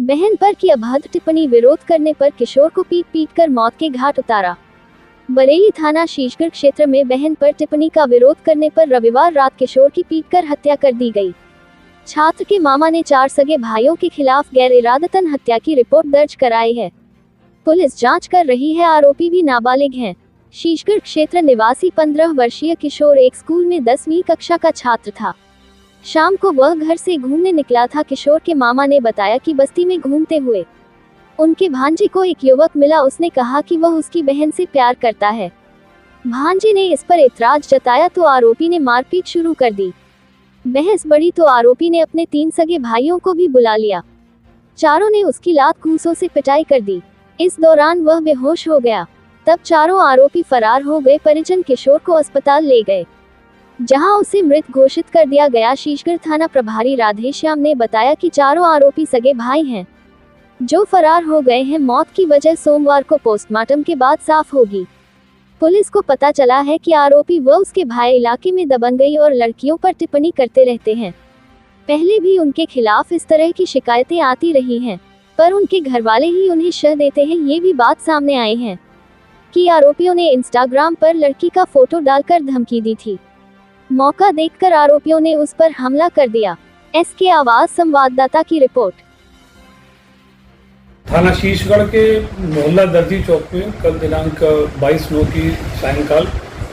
बहन पर की अभद्र टिप्पणी, विरोध करने पर किशोर को पीट पीट कर मौत के घाट उतारा। बरेली थाना शीशगढ़ क्षेत्र में बहन पर टिप्पणी का विरोध करने पर रविवार रात किशोर की पीटकर हत्या कर दी गई। छात्र के मामा ने 4 सगे भाइयों के खिलाफ गैर इरादतन हत्या की रिपोर्ट दर्ज कराई है। पुलिस जांच कर रही है, आरोपी भी नाबालिग हैं। शीशगढ़ क्षेत्र निवासी 15 वर्षीय किशोर एक स्कूल में 10वीं कक्षा का छात्र था। शाम को वह घर से घूमने निकला था। किशोर के मामा ने बताया कि बस्ती में घूमते हुए उनके भांजे को एक युवक मिला। उसने कहा कि वह उसकी बहन से प्यार करता है। भांजे ने इस पर एतराज जताया तो आरोपी ने मारपीट शुरू कर दी। बहस बढ़ी तो आरोपी ने अपने 3 सगे भाइयों को भी बुला लिया। चारों ने उसकी लात घूंसों से पिटाई कर दी। इस दौरान वह बेहोश हो गया। तब चारों आरोपी फरार हो गए। परिजन किशोर को अस्पताल ले गए, जहां उसे मृत घोषित कर दिया गया। शीशगढ़ थाना प्रभारी राधेश्याम ने बताया कि चारों आरोपी सगे भाई हैं, जो फरार हो गए हैं। मौत की वजह सोमवार को पोस्टमार्टम के बाद साफ होगी। पुलिस को पता चला है कि आरोपी व उसके भाई इलाके में दबंगई और लड़कियों पर टिप्पणी करते रहते हैं। पहले भी उनके खिलाफ इस तरह की शिकायतें आती रही हैं, पर उनके घरवाले ही उन्हें शह देते हैं। ये भी बात सामने आई है कि आरोपियों ने इंस्टाग्राम पर लड़की का फोटो डालकर धमकी दी थी। मौका देखकर आरोपियों ने उस पर हमला कर दिया। एसके आवाज संवाददाता की रिपोर्ट। थाना शीशगढ़ के मोहल्ला दर्जी चौक में कल दिनांक 22/9 की सायंकाल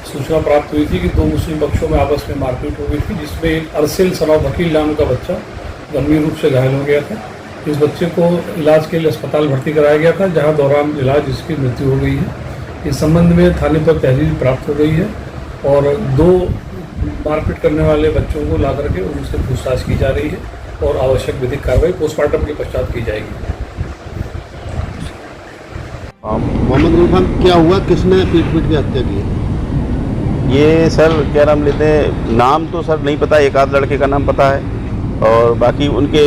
सूचना प्राप्त हुई थी कि 2 मुस्लिम पक्षों में आपस में मारपीट हो गई थी, जिसमें अरसिल सनौब वकील नाम का बच्चा गंभीर रूप से घायल हो गया था। इस बच्चे को इलाज के लिए अस्पताल भर्ती कराया गया था, जहां दौरान इलाज इसकी मृत्यु हो गई है। इस संबंध में थाने पर तहरीर प्राप्त हो गई है और 2 मारपीट करने वाले बच्चों को ला करके उनसे पूछताछ की जा रही है और आवश्यक विधिक कार्रवाई पोस्टमार्टम के पश्चात की जाएगी। मोहम्मद रूफान, क्या हुआ, किसने पीट की हत्या की? ये सर क्या नाम लेते हैं, नाम तो सर नहीं पता, एक आध लड़के का नाम पता है और बाकी उनके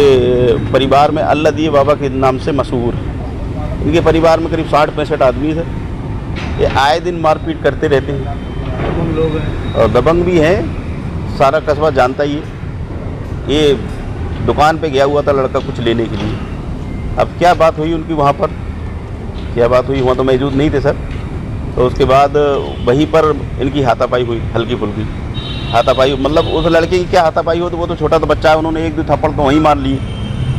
परिवार में अल्लादिए बाबा के नाम से मशहूर है। इनके परिवार में करीब 60-65 आदमी थे। ये आए दिन मारपीट करते रहते हैं। दबंग लोग हैं और दबंग भी हैं, सारा कस्बा जानता ही है। ये दुकान पे गया हुआ था लड़का कुछ लेने के लिए। अब क्या बात हुई उनकी वहाँ पर, क्या बात हुई वहाँ तो मौजूद नहीं थे सर। तो उसके बाद वहीं पर इनकी हाथापाई हुई, हल्की फुल्की हाथापाई। मतलब उस लड़के की क्या हाथापाई हो, तो वो तो छोटा तो बच्चा है, उन्होंने 1-2 थप्पड़ तो वहीं मार लिए।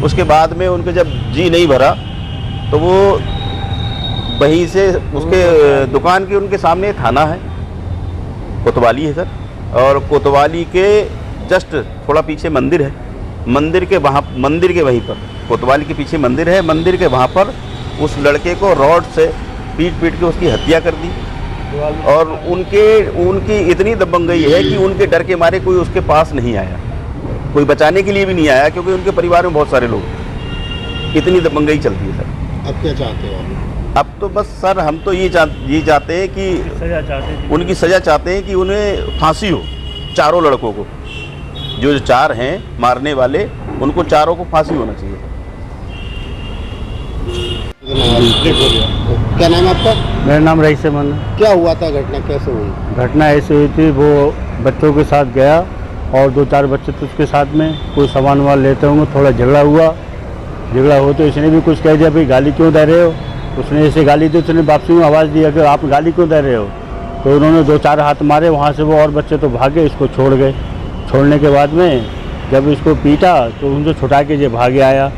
उसके बाद में उनके जब जी नहीं भरा तो वो वहीं से उसके दुकान के उनके सामने थाना है, कोतवाली है सर, और कोतवाली के जस्ट थोड़ा पीछे मंदिर है। मंदिर के वहीं पर, कोतवाली के पीछे मंदिर है, मंदिर के वहाँ पर उस लड़के को रॉड से पीट के उसकी हत्या कर दी। और उनकी इतनी दबंगई है कि उनके डर के मारे कोई उसके पास नहीं आया, कोई बचाने के लिए भी नहीं आया, क्योंकि उनके परिवार में बहुत सारे लोग। इतनी दबंगई चलती है सर। अब क्या चाहते हो? अब तो बस सर हम तो ये चाहते हैं कि उनकी सज़ा चाहते हैं कि उन्हें फांसी हो। चारों लड़कों को, जो 4 हैं मारने वाले, उनको चारों को फांसी होना चाहिए। क्या नाम है आपका? मेरा नाम रईस मन है। क्या हुआ था, घटना कैसे हुई? घटना ऐसे हुई थी, वो बच्चों के साथ गया और 2-4 बच्चे थे उसके साथ में, कोई सामान वामान लेते होंगे, थोड़ा झगड़ा हुआ तो इसने भी कुछ कह दिया, भाई गाली क्यों दे रहे हो। उसने ऐसे गाली दी, उसने वापसी में आवाज़ दिया कि आप गाली क्यों दे रहे हो। तो उन्होंने 2-4 हाथ मारे, वहाँ से वो और बच्चे तो भागे, इसको छोड़ गए। छोड़ने के बाद में जब इसको पीटा तो उनसे छुटा के ये भागे आया।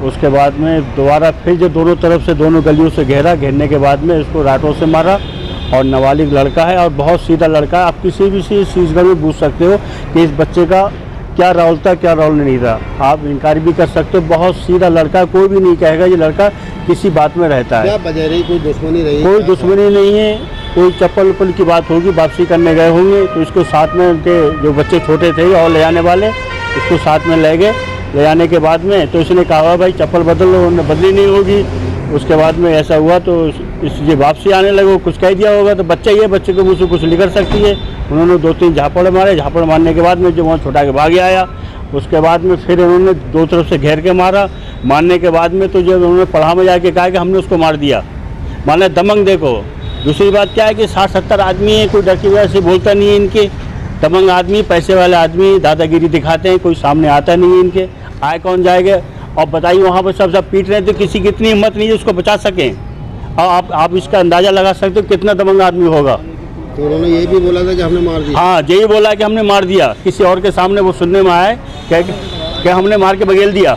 उसके बाद में दोबारा फिर जो दोनों तरफ से दोनों गलियों से घेरने के बाद में इसको राटों से मारा। और नाबालिग लड़का है और बहुत सीधा लड़का है। आप किसी भी शीशगढ़ में पूछ सकते हो कि इस बच्चे का क्या रोल था, क्या रोल नहीं था। आप इनकार भी कर सकते हो। बहुत सीधा लड़का, कोई भी नहीं कहेगा ये लड़का किसी बात में रहता है। क्या वजह रही? कोई दुश्मनी रही? कोई दुश्मनी नहीं है। कोई चप्पल उप्पल की बात होगी, वापसी करने गए होंगे तो इसको साथ में, उनके जो बच्चे छोटे थे और ले जाने वाले, इसको साथ में ले गए। ले जाने के बाद में तो इसने कहा भाई चप्पल बदल लो, उन्होंने बदली नहीं होगी। उसके बाद में ऐसा हुआ तो ये वापसी आने लगे, कुछ कह दिया होगा। तो बच्चा ये, बच्चे के मुँह से कुछ निकल सकती है। उन्होंने 2-3 झापड़ मारे। झापड़ मारने के बाद में जो वहाँ छुटा के भागे आया। उसके बाद में फिर उन्होंने 2 तरफ से घेर के मारा। मारने के बाद में तो जब उन्होंने पढ़ा में जाके कहा कि हमने उसको मार दिया, माने दमंग देखो। दूसरी बात क्या है कि 60-70 आदमी है, कोई डर की वजह से बोलता नहीं है। इनके दबंग आदमी, पैसे वाले आदमी दादागिरी दिखाते हैं, कोई सामने आता नहीं है इनके। आए कौन जाएगा। और बताइए वहाँ पर सब पीट रहे थे, किसी की इतनी हिम्मत नहीं है उसको बचा सकें। और आप इसका अंदाज़ा लगा सकते हो कितना दबंग आदमी होगा। तो उन्होंने ये भी बोला था कि हमने मार दिया। हाँ, यही बोला कि हमने मार दिया, किसी और के सामने वो सुनने में आया कि हमने मार के बगेल दिया,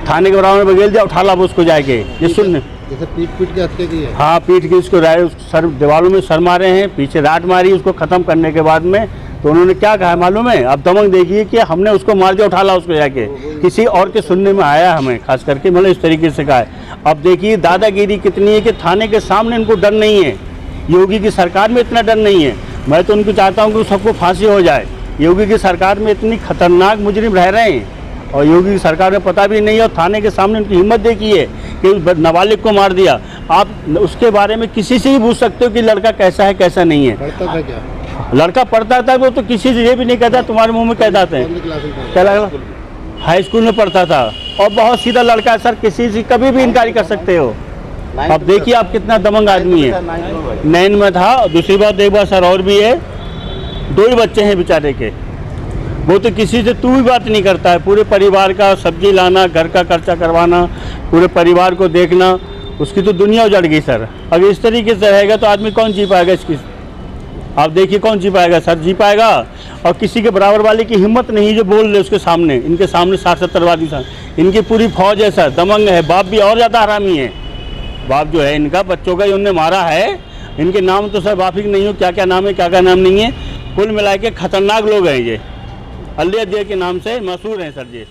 थाने के बराबर में बगेल दिया, उठा ला उसको जाके, ये सुनने जैसे पीट के हत्या की है। हाँ, पीट के उसको सर दीवारों में सर मारे हैं, पीछे राट मारी उसको ख़त्म करने के बाद में। तो उन्होंने क्या कहा मालूम है, अब दमंग देखिए कि हमने उसको मार दिया, उठा ला उसको जाके, किसी और के सुनने में आया हमें, खास करके मतलब इस तरीके से कहा है। अब देखिए दादागिरी कितनी है कि थाने के सामने इनको डर नहीं है, योगी की सरकार में इतना डर नहीं है। मैं तो उनको चाहता हूँ कि सबको फांसी हो जाए। योगी की सरकार में इतनी खतरनाक मुजरिम रह रहे हैं और योगी की सरकार में पता भी नहीं है, और थाने के सामने उनकी हिम्मत देखिए कि नाबालिग को मार दिया। आप उसके बारे में किसी से भी पूछ सकते हो कि लड़का कैसा है कैसा नहीं है। पढ़ता था क्या? लड़का पढ़ता था, वो तो किसी से ये भी नहीं कहता, तुम्हारे मुंह में कह देते हैं। कौन सी क्लास में पढ़ता था? हाई स्कूल में पढ़ता था और बहुत सीधा लड़का है सर, किसी से कभी भी इनकारी कर सकते हो। अब देखिए आप कितना दमंग आदमी है। 9 में था। और दूसरी बात एक बार सर और भी है, 2 ही बच्चे हैं बेचारे के, वो तो किसी से तू भी बात नहीं करता है। पूरे परिवार का सब्जी लाना, घर का खर्चा करवाना, पूरे परिवार को देखना, उसकी तो दुनिया उजड़ गई सर। अगर इस तरीके से रहेगा तो आदमी कौन जी पाएगा इसकी, आप देखिए कौन जी पाएगा सर, जी पाएगा। और किसी के बराबर वाले की हिम्मत नहीं जो बोल ले उसके सामने, इनके सामने 60-70 वादी सर, इनकी पूरी फौज है सर, दमंग है। बाप भी और ज़्यादा हरामी है, बाप जो है इनका, बच्चों का उन्होंने मारा है। इनके नाम तो सर बाप ही नहीं हो, क्या क्या नाम है क्या क्या नाम नहीं है। कुल मिला के खतरनाक लोग हैं ये, अल्लाह के नाम से मशहूर हैं सर जी।